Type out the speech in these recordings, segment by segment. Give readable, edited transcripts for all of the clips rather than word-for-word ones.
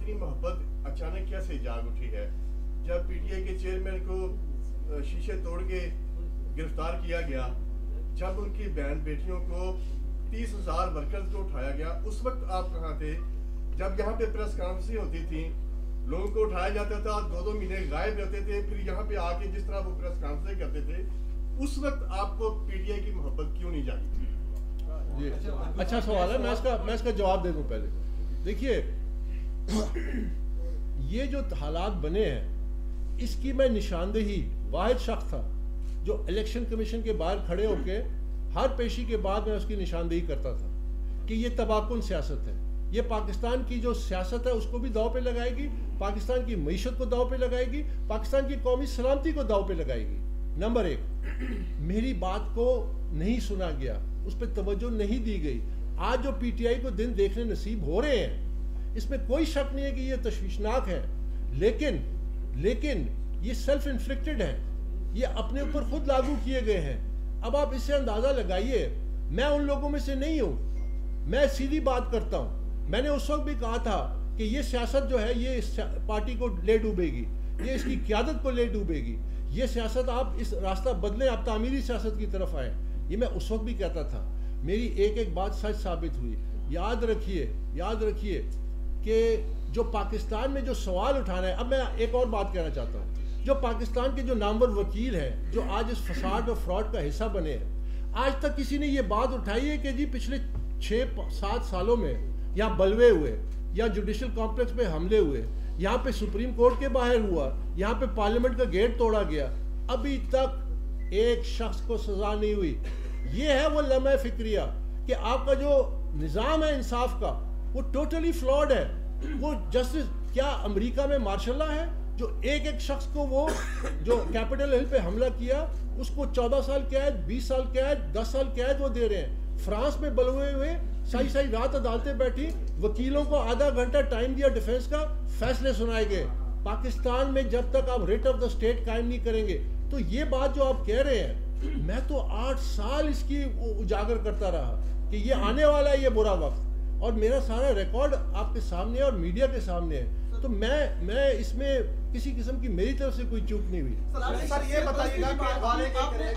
इतनी मोहब्बत अचानक कैसे जाग उठी है? जब पीटीआई के चेयरमैन को शीशे तोड़ के गिरफ्तार किया गया, जब उनकी बहन बेटियों को 30,000 वर्कर्स को उठाया गया, उस वक्त आप कहाँ थे? जब यहाँ पे प्रेस कॉन्फ्रेंस होती थी, लोगों को उठाया जाता था, 2-2 महीने गायब रहते थे, फिर यहाँ पे आके जिस तरह वो प्रेस कॉन्फ्रेंस करते थे, उस वक्त आपको पीटीआई की मोहब्बत क्यों नहीं जागी थी? जी, अच्छा सवाल है। मैं इसका जवाब दे दूं। पहले देखिए, ये जो हालात बने हैं, इसकी मैं निशानदेही वाहिद शख्स था जो इलेक्शन कमीशन के बाहर खड़े होके हर पेशी के बाद मैं उसकी निशानदेही करता था कि ये तबाकुन सियासत है, ये पाकिस्तान की जो सियासत है उसको भी दाव पे लगाएगी, पाकिस्तान की मईशत को दाव पे लगाएगी, पाकिस्तान की कौमी सलामती को दाव पे लगाएगी। नंबर 1, मेरी बात को नहीं सुना गया, उस पर तवज्जो नहीं दी गई। आज जो पीटीआई को दिन देखने नसीब हो रहे हैं, इसमें कोई शक नहीं है कि ये तशवीशनाक है, लेकिन ये सेल्फ इन्फ्लिक्टेड है, ये अपने ऊपर खुद लागू किए गए हैं। अब आप इससे अंदाजा लगाइए, मैं उन लोगों में से नहीं हूं, मैं सीधी बात करता हूं। मैंने उस वक्त भी कहा था कि ये सियासत जो है ये इस पार्टी को ले डूबेगी, ये इसकी क़यादत को ले डूबेगी, ये सियासत आप इस रास्ता बदलें, आप तामीरी सियासत की तरफ आए। ये मैं उस वक्त भी कहता था। मेरी एक एक बात सच साबित हुई। याद रखिए कि जो पाकिस्तान में जो सवाल उठाना है, अब मैं एक और बात कहना चाहता हूँ, जो पाकिस्तान के जो नामवर वकील हैं जो आज इस फसाद और फ्रॉड का हिस्सा बने हैं, आज तक किसी ने ये बात उठाई है कि जी पिछले 6-7 सालों में यहाँ बलवे हुए, या जुडिशल कॉम्प्लेक्स पे हमले हुए, यहाँ पे सुप्रीम कोर्ट के बाहर हुआ, यहाँ पे पार्लियामेंट का गेट तोड़ा गया, अभी तक एक शख्स को सजा नहीं हुई। ये है वो लम्हा फिक्रिया कि आपका जो निज़ाम है इंसाफ का वो टोटली फ्लॉड है। वो जस्टिस क्या अमेरिका में मार्शल लॉ है जो एक शख्स को वो जो कैपिटल हिल पे हमला किया उसको 14 साल कैद, 20 साल कैद, 10 साल कैद वो दे रहे हैं। फ्रांस में बलवे हुए सारी रात अदालतें बैठी, वकीलों को आधा घंटा टाइम दिया डिफेंस का, फैसले सुनाए गए। पाकिस्तान में जब तक आप रेट ऑफ द स्टेट कायम नहीं करेंगे, तो ये बात जो आप कह रहे हैं, मैं तो 8 साल इसकी उजागर करता रहा कि ये आने वाला है, ये बुरा वक्त, और मेरा सारा रिकॉर्ड आपके सामने है और मीडिया के सामने है। तो मैं इसमें किसी किस्म की मेरी तरफ से कोई चूक नहीं हुई। सर ये बताइएगा कि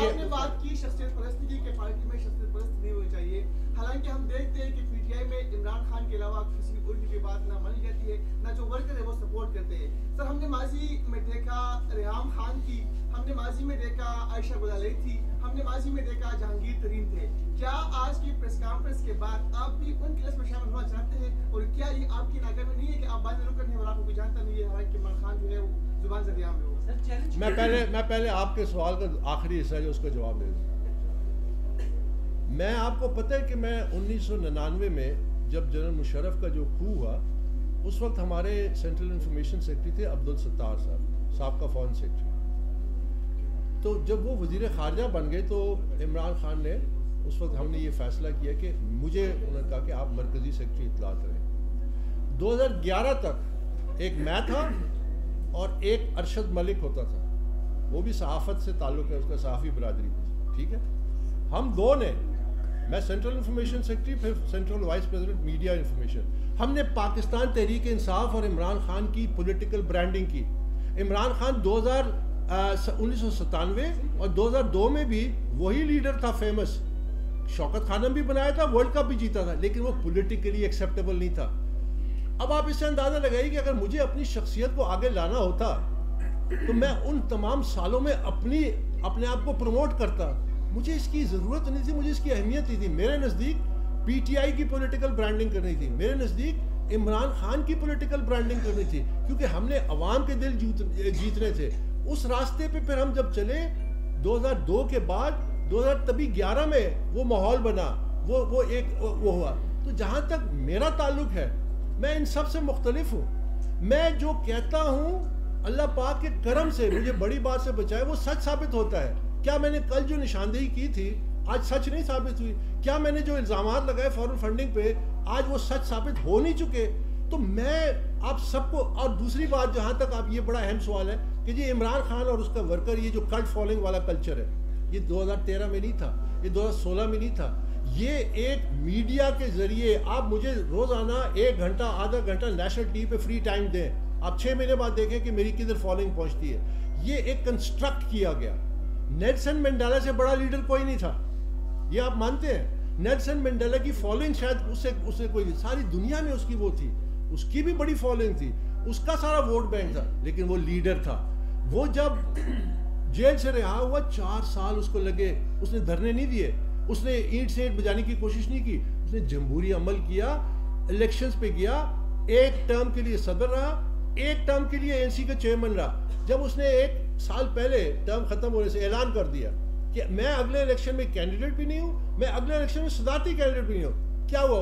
आपने बात की शख्सियत परस्ती की, पार्टी में शख्सियत परस्ती नहीं होनी चाहिए। हालांकि हम देखते हैं कि पीटीआई में इमरान खान के अलावा किसी और की बात ना मानी जाती है, ना जो वर्कर है वो सपोर्ट करते हैं। सर हमने माजी में देखा रेहाम खान की, हमने माजी में देखा आयशा गुलाली थी, हमने माजी में देखा जहांगीर तरीन थे। क्या आज की प्रेस कॉन्फ्रेंस के बाद आप भी उनकी लिस्ट में शामिल होना चाहते हैं, और क्या ये आपकी नाकामी में नहीं है कि आप बात नहीं करने और आपको कोई जानता नहीं है, हालांकि इमरान खान जो है वो जुबान से रियाम में हो? मैं पहले आपके सवाल का आखिरी हिस्सा जो उसका जवाब दे दूं। मैं आपको पता है कि मैं 1999 में जब जनरल मुशर्रफ का जो खू हुआ, उस वक्त हमारे सेंट्रल इंफॉर्मेशन सेक्रेटरी थे अब्दुल सत्तार साहब, साहब का फॉरेन सेक्रेटरी। तो जब वो वजीर खारजा बन गए तो इमरान खान ने उस वक्त हमने ये फैसला किया कि मुझे उन्होंने कहा कि आप मरकजी सेक्रेटरी इत्तलात रहें। 2011 तक एक मैं था और एक अरशद मलिक होता था, वो भी सहाफ़त से ताल्लुक़ है, उसका सहाफ़ी बरादरी में, ठीक है। हम दो ने, मैं सेंट्रल इंफॉर्मेशन सेक्रेटरी, फिर central vice president media information, हमने पाकिस्तान तहरीक इंसाफ और इमरान खान की पॉलिटिकल ब्रांडिंग की। इमरान खान 1997 और 2002 में भी वही लीडर था फेमस, शौकत खानम भी बनाया था, वर्ल्ड कप भी जीता था, लेकिन वो पॉलिटिकली एक्सेप्टेबल नहीं था। अब आप इससे अंदाजा लगाइए कि अगर मुझे अपनी शख्सियत को आगे लाना होता तो मैं उन तमाम सालों में अपने आप को प्रमोट करता। मुझे इसकी ज़रूरत नहीं थी, मुझे इसकी अहमियत नहीं थी। मेरे नज़दीक पीटीआई की पॉलिटिकल ब्रांडिंग करनी थी, मेरे नज़दीक इमरान खान की पॉलिटिकल ब्रांडिंग करनी थी, क्योंकि हमने अवाम के दिल जीतने थे। उस रास्ते पे फिर हम जब चले 2002 के बाद 2011 में वो माहौल बना, वो हुआ। तो जहाँ तक मेरा ताल्लुक है, मैं इन सब से मुख्तलिफ हूँ। मैं जो कहता हूँ अल्लाह पाक के करम से मुझे बड़ी बात से बचाए, वो सच साबित होता है। क्या मैंने कल जो निशानदेही की थी आज सच नहीं साबित हुई? क्या मैंने जो इल्ज़ामात लगाए फॉरेन फंडिंग पे आज वो सच साबित हो नहीं चुके? तो मैं आप सबको, और दूसरी बात जहाँ तक आप, ये बड़ा अहम सवाल है कि जी इमरान खान और उसका वर्कर, ये जो कल्ट फॉलोइंग वाला कल्चर है, ये 2013 में नहीं था, ये 2016 में नहीं था, ये एक मीडिया के जरिए, आप मुझे रोजाना 1 घंटा आधा घंटा नेशनल टीवी पे फ्री टाइम दें, आप 6 महीने बाद देखें कि मेरी किधर फॉलोइंग पहुंचती है। ये एक कंस्ट्रक्ट किया गया। नेल्सन मंडेला से बड़ा लीडर कोई नहीं था, ये आप मानते हैं? नेल्सन मंडेला की फॉलोइंग शायद उससे कोई, सारी दुनिया में उसकी वो थी, उसकी भी बड़ी फॉलोइंग थी, उसका सारा वोट बैंक था, लेकिन वो लीडर था। वो जब जेल से रिहा हुआ 4 साल उसको लगे, उसने धरने नहीं दिए, उसने ईंट से ईंट बजाने की कोशिश नहीं की, उसने जमहूरी अमल किया, इलेक्शंस पे गया, 1 टर्म के लिए सदर रहा, 1 टर्म के लिए एएनसी का चेयरमैन रहा। जब उसने 1 साल पहले टर्म खत्म होने से ऐलान कर दिया कि मैं अगले इलेक्शन में कैंडिडेट भी नहीं हूं, मैं अगले इलेक्शन में सदारती कैंडिडेट भी नहीं हूं, क्या हुआ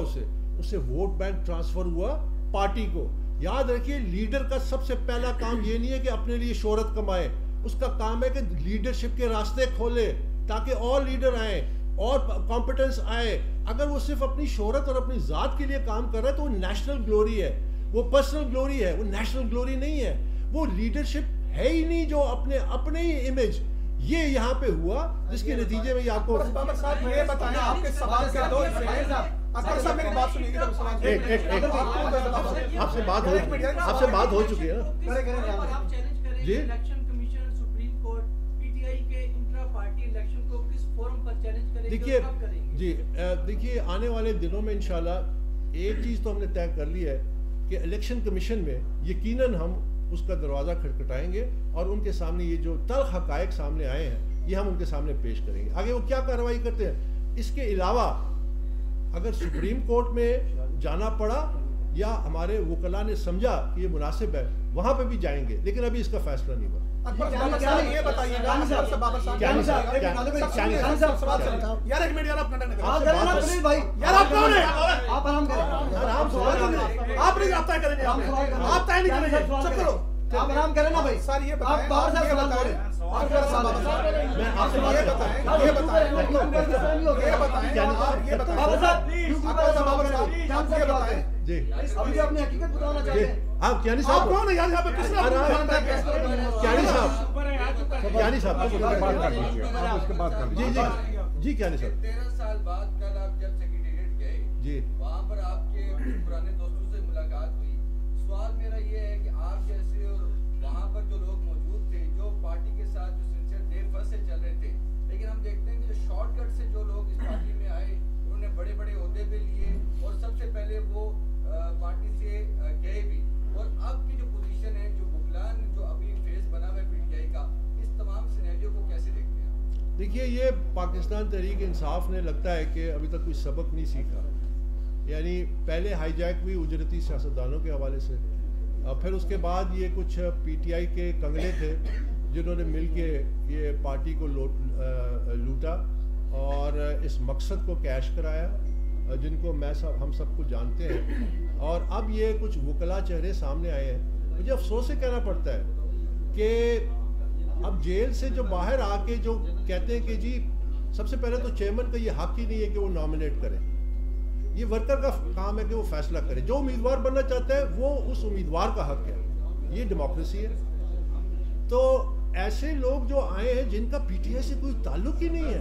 उससे वोट बैंक ट्रांसफर हुआ पार्टी को। याद रखिए, लीडर का सबसे पहला काम ये नहीं है कि अपने लिए शोहरत कमाए, उसका काम है कि लीडरशिप के रास्ते खोले ताकि और लीडर आए और कॉम्पिटेंस आए। अगर वो सिर्फ अपनी शोहरत और अपनी जात के लिए काम कर रहा है तो वो नेशनल ग्लोरी है, वो पर्सनल ग्लोरी है, वो नेशनल ग्लोरी नहीं है। वो लीडरशिप है ही नहीं जो अपने ही इमेज, ये यहाँ पे हुआ जिसके नतीजे में ये आपको बाबर साहब ये बताना, आपके सवाल के दो अकबर साहब मेरी बात सुनिए, आपसे बात हो चुकी है ना जी। Election commission, supreme court, PTI के इंट्रा पार्टी इलेक्शन को किस फोरम पर चैलेंज करेंगे? देखिए कब करेंगे? जी, देखिए आने वाले दिनों में इंशाल्लाह एक चीज़ तो हमने तय कर ली है कि इलेक्शन कमीशन में यकीनन हम उसका दरवाज़ा खटखटाएंगे और उनके सामने ये जो तल्ख हक़ाइक़ सामने आए हैं ये हम उनके सामने पेश करेंगे। आगे वो क्या कार्रवाई करते हैं, इसके अलावा अगर सुप्रीम कोर्ट में जाना पड़ा या हमारे वकला ने समझा कि ये मुनासिब है, वहाँ पे भी जाएंगे, लेकिन अभी इसका फैसला नहीं हुआ। ये बताइएगा बाबर साहब, यार एक मिनट, यार आप कंडक्ट भाई, यार आप कौन है? आप आराम करें, आप नहीं तय करेंगे, आप तय नहीं करेंगे, चुप करो, आप आराम करें ना भाई। सर ये आप बताएं, बाहर से सवाल करें, मैं आपसे ये बताएं, ये बताएं, जी अभी अपनी हकीकत बताना चाहते हैं। आप क्यानी आप साहब, कौन है यार यहाँ पे? किसने क्यानी साहब जी क्यानी साहब, 13 साल बाद कल आप जब सेक्रेटेरिएट गए जी, वहाँ पर आपके पुराने दोस्तों से मुलाकात हुई। सवाल मेरा ये है कि आप जैसे और वहाँ पर जो लोग मौजूद थे, जो पार्टी के साथ जो सिंसियर देर फर्स्ट से चल रहे थे, लेकिन हम देखते हैं कि जो शॉर्टकट से जो लोग इस पार्टी में आए, उन्होंने बड़े बड़े ओहदे पे लिए और सबसे पहले वो पार्टी से गए भी, और अब की जो पोजीशन है, जो बुकलान जो अभी फेस बना हुआ है पीटीआई का, इस तमाम सिनेरियो को कैसे देखते हैं? देखिए ये पाकिस्तान तहरीक इंसाफ ने लगता है कि अभी तक कोई सबक नहीं सीखा। यानी पहले हाईजैक हुई उजरती सियासतदानों के हवाले से, फिर उसके बाद ये कुछ पीटीआई के कंगले थे जिन्होंने मिल के ये पार्टी को लूटा और इस मकसद को कैश कराया, जिनको हम सबको जानते हैं। और अब ये कुछ वकला चेहरे सामने आए हैं। मुझे अफसोस से कहना पड़ता है कि अब जेल से जो बाहर आके जो कहते हैं कि जी सबसे पहले तो चेयरमैन का ये हक ही नहीं है कि वो नॉमिनेट करे, ये वर्कर का काम है कि वो फैसला करे। जो उम्मीदवार बनना चाहता है वो उस उम्मीदवार का हक है, ये डेमोक्रेसी है। तो ऐसे लोग जो आए हैं जिनका पीटीआई से कोई ताल्लुक ही नहीं है,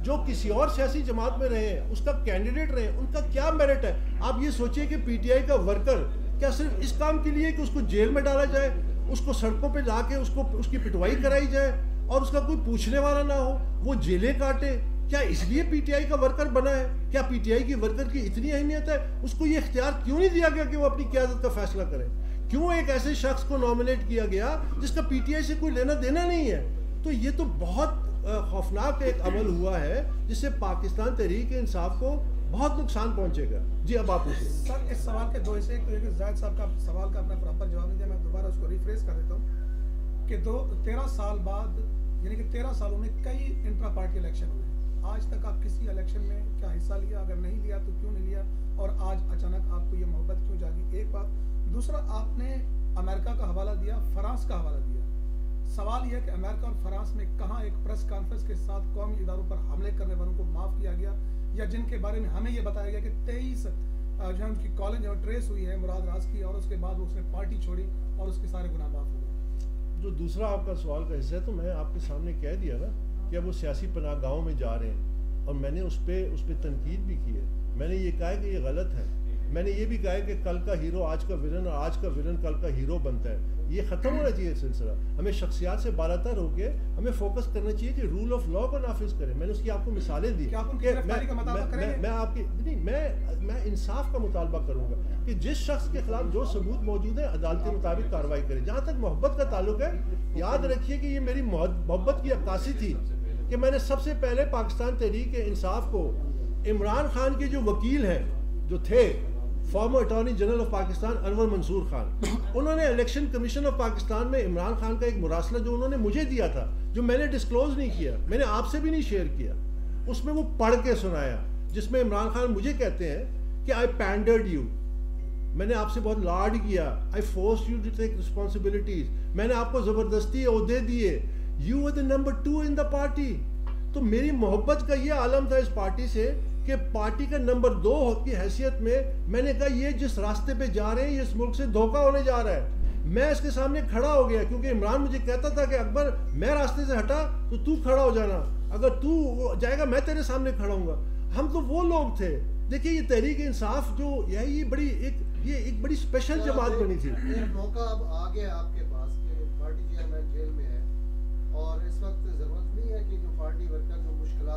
जो किसी और सियासी जमात में रहे हैं, उसका कैंडिडेट रहे, उनका क्या मेरिट है? आप ये सोचिए कि पीटीआई का वर्कर क्या सिर्फ इस काम के लिए कि उसको जेल में डाला जाए, उसको सड़कों पे ला के उसकी पिटवाई कराई जाए और उसका कोई पूछने वाला ना हो, वो जेलें काटे? क्या इसलिए पीटीआई का वर्कर बना है? क्या पीटीआई की वर्कर की इतनी अहमियत है? उसको ये इख्तियार क्यों नहीं दिया गया कि वो अपनी क़यादत का फैसला करे? क्यों एक ऐसे शख्स को नॉमिनेट किया गया जिसका पीटीआई से कोई लेना देना नहीं है? तो ये तो बहुत खौफनाक एक अमल हुआ है जिससे पाकिस्तान तहरीक इंसाफ को बहुत नुकसान पहुंचेगा। जी अब आप पूछिए। सर इस सवाल के दो हिस्से, एक तो ये कि जायद साहब का सवाल का अपना प्रॉपर जवाब नहीं दिया, मैं दोबारा उसको रिफ्रेश कर देता हूँ कि 13 साल बाद, यानी कि 13 सालों में कई इंट्रा पार्टी इलेक्शन हुए, आज तक आप किसी इलेक्शन में क्या हिस्सा लिया? अगर नहीं लिया तो क्यों नहीं लिया? और आज अचानक आपको ये मोहब्बत क्यों जागी? एक बात। दूसरा, आपने अमेरिका का हवाला दिया, फ्रांस का हवाला दिया। सवाल यह है कि अमेरिका और फ्रांस में कहाँ एक प्रेस कॉन्फ्रेंस के साथ कौमी इदारों पर हमले करने वालों को माफ़ किया गया, या जिनके बारे में हमें ये बताया गया कि 23 जो है उनकी कॉलेज जो ट्रेस हुई है मुराद राज की, और उसके बाद उसने पार्टी छोड़ी और उसके सारे गुनाह माफ़ हो गए? जो दूसरा आपका सवाल का हिस्सा है तो मैं आपके सामने कह दिया ना कि अब वो सियासी पनाहगाहों में जा रहे हैं। और मैंने उस पर तनकीद भी की है। मैंने ये कहा है कि ये गलत है। मैंने ये भी कहा है कि कल का हीरो आज का विलन और आज का विलन कल का हीरो बनता है। ये ख़त्म होना चाहिए सिलसिला। हमें शख्सियात से बालातर होकर हमें फोकस करना चाहिए कि रूल ऑफ लॉ को नाफिज करें। मैंने उसकी आपको मिसालें दी। मैं इंसाफ का मुतालबा करूंगा कि जिस शख्स के खिलाफ जो सबूत मौजूद है अदालत के मुताबिक कार्रवाई करें। जहाँ तक मोहब्बत का ताल्लुक है, याद रखिए कि ये मेरी मोहब्बत की अक्कासी थी कि मैंने सबसे पहले पाकिस्तान तहरीक इंसाफ को इमरान खान के जो वकील हैं जो थे, former attorney general of Pakistan Anwar Mansoor Khan, उन्होंने इलेक्शन कमीशन ऑफ पाकिस्तान में इमरान खान का एक मुरासला जो उन्होंने मुझे दिया था, जो मैंने डिस्क्लोज नहीं किया, मैंने आपसे भी नहीं शेयर किया, उसमें वो पढ़ के सुनाया, जिसमें इमरान खान मुझे कहते हैं कि आई पैंडर्ड यू, मैंने आपसे बहुत लाड किया, I force you to take responsibilities, मैंने आपको ज़बरदस्ती ओहदे दिए, you are the number 2 in the party. तो मेरी मोहब्बत का ये आलम था इस पार्टी से कि पार्टी का नंबर 2 की हैसियत में मैंने कहा ये जिस रास्ते पे जा रहे हैं ये इस मुल्क से धोखा होने जा रहा है। मैं इसके सामने खड़ा हो गया क्योंकि इमरान मुझे कहता था कि अकबर मैं रास्ते से हटा तो तू खड़ा हो जाना, अगर तू जाएगा मैं तेरे सामने खड़ा हूँगा। हम तो वो लोग थे। देखिए ये तहरीक इंसाफ जो यही ये एक बड़ी स्पेशल जमात बनी थी। एक मौका अब आ गया आपके पास कि पार्टी चेयरमैन जेल में है और इस वक्त ज़रूरत नहीं है कि जो पार्टी वर्कर जो मुश्किलात